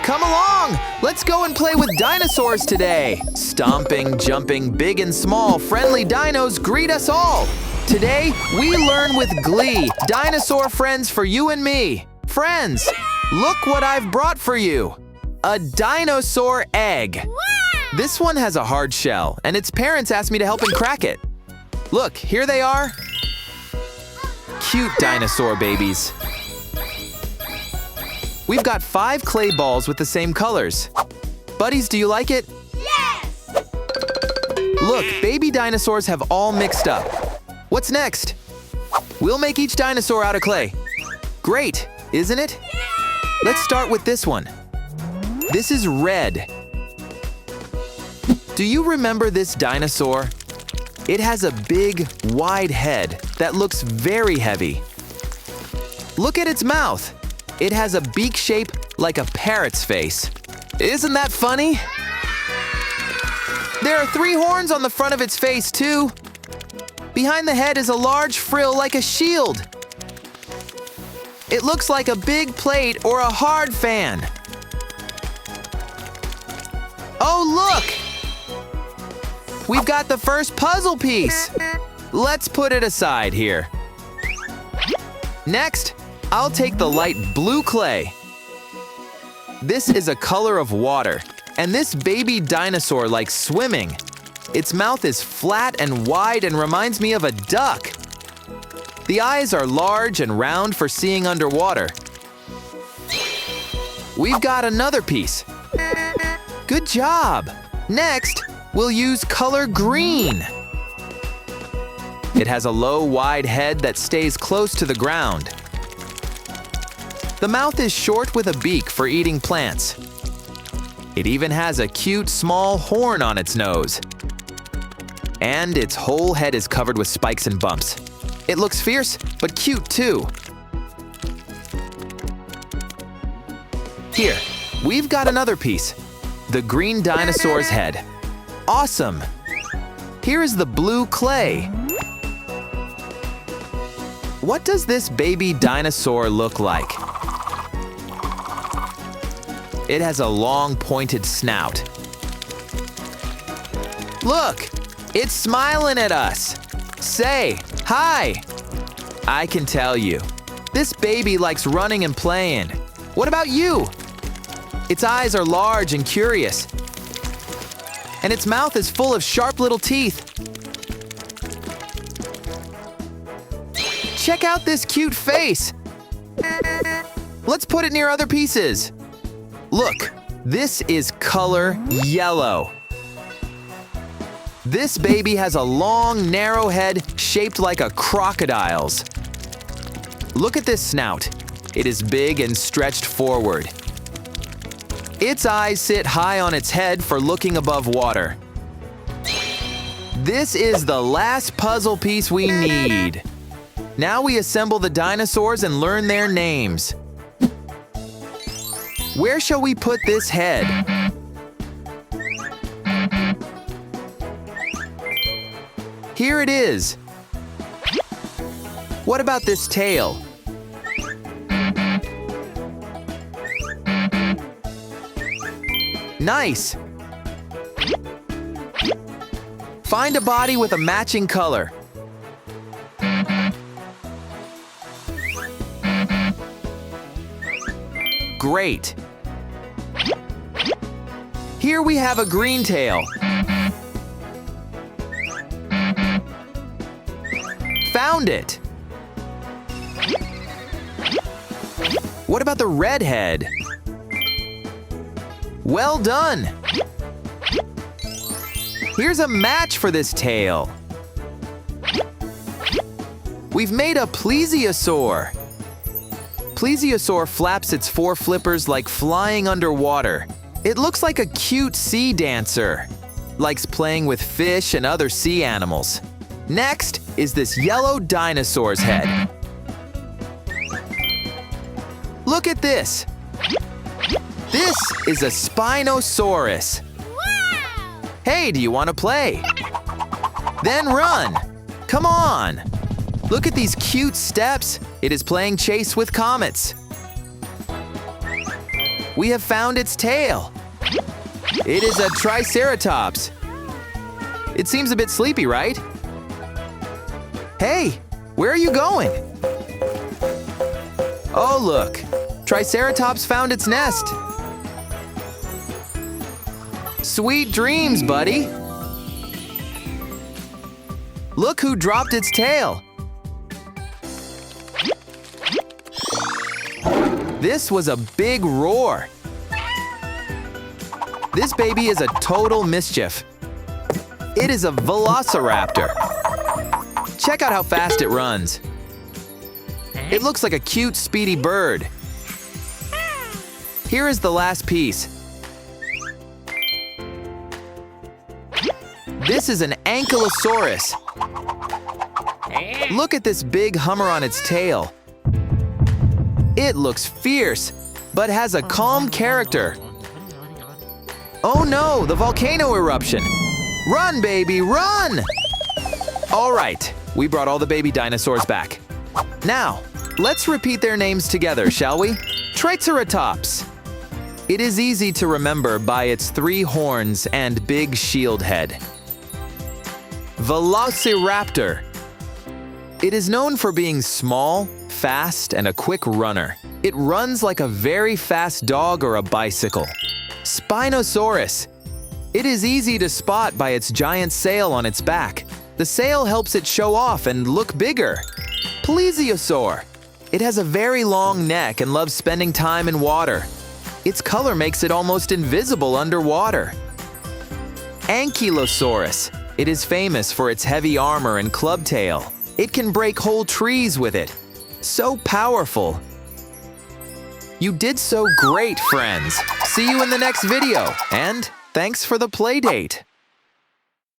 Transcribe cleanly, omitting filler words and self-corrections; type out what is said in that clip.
Come along! Let's go and play with dinosaurs today! Stomping, jumping, big and small, friendly dinos greet us all! Today, we learn with glee, dinosaur friends for you and me. Friends, look what I've brought for you. A dinosaur egg. Wow! This one has a hard shell, and its parents asked me to help him crack it. Look, here they are. Cute dinosaur babies. We've got 5 clay balls with the same colors. Buddies, do you like it? Yes! Look, baby dinosaurs have all mixed up. What's next? We'll make each dinosaur out of clay. Great, isn't it? Let's start with this one. This is red. Do you remember this dinosaur? It has a big, wide head that looks very heavy. Look at its mouth. It has a beak shape like a parrot's face. Isn't that funny? There are 3 horns on the front of its face, too. Behind the head is a large frill like a shield. It looks like a big plate or a hard fan. Oh, look! We've got the first puzzle piece. Let's put it aside here. Next, I'll take the light blue clay. This is a color of water, and this baby dinosaur likes swimming. Its mouth is flat and wide and reminds me of a duck. The eyes are large and round for seeing underwater. We've got another piece. Good job! Next, we'll use color green. It has a low, wide head that stays close to the ground. The mouth is short with a beak for eating plants. It even has a cute, small horn on its nose. And its whole head is covered with spikes and bumps. It looks fierce, but cute too. Here, we've got another piece. The green dinosaur's head. Awesome! Here is the blue clay. What does this baby dinosaur look like? It has a long pointed snout. Look! It's smiling at us! Say, hi! I can tell you, this baby likes running and playing. What about you? Its eyes are large and curious. And its mouth is full of sharp little teeth. Check out this cute face! Let's put it near other pieces. Look, this is color yellow. This baby has a long, narrow head shaped like a crocodile's. Look at this snout. It is big and stretched forward. Its eyes sit high on its head for looking above water. This is the last puzzle piece we need. Now we assemble the dinosaurs and learn their names. Where shall we put this head? Here it is. What about this tail? Nice! Find a body with a matching color. Great! Here we have a green tail. Found it! What about the red head? Well done! Here's a match for this tail. We've made a plesiosaur. Plesiosaur flaps its 4 flippers like flying underwater. It looks like a cute sea dancer. Likes playing with fish and other sea animals. Next is this yellow dinosaur's head. Look at this. This is a Spinosaurus. Wow! Hey, do you want to play? Then run. Come on. Look at these cute steps. It is playing chase with comets. We have found its tail. It is a triceratops. It seems a bit sleepy, right? Hey, where are you going? Oh, look. Triceratops found its nest. Sweet dreams, buddy. Look who dropped its tail. This was a big roar. This baby is a total mischief. It is a velociraptor. Check out how fast it runs. It looks like a cute, speedy bird. Here is the last piece. This is an ankylosaurus. Look at this big hummer on its tail. It looks fierce, but has a calm character. Oh no, the volcano eruption. Run, baby, run! All right, we brought all the baby dinosaurs back. Now, let's repeat their names together, shall we? Triceratops. It is easy to remember by its 3 horns and big shield head. Velociraptor. It is known for being small, fast, and a quick runner. It runs like a very fast dog or a bicycle. Spinosaurus. It is easy to spot by its giant sail on its back. The sail helps it show off and look bigger. Plesiosaur. It has a very long neck and loves spending time in water. Its color makes it almost invisible underwater. Ankylosaurus. It is famous for its heavy armor and club tail. It can break whole trees with it. So powerful. You did so great, friends. See you in the next video, and thanks for the playdate.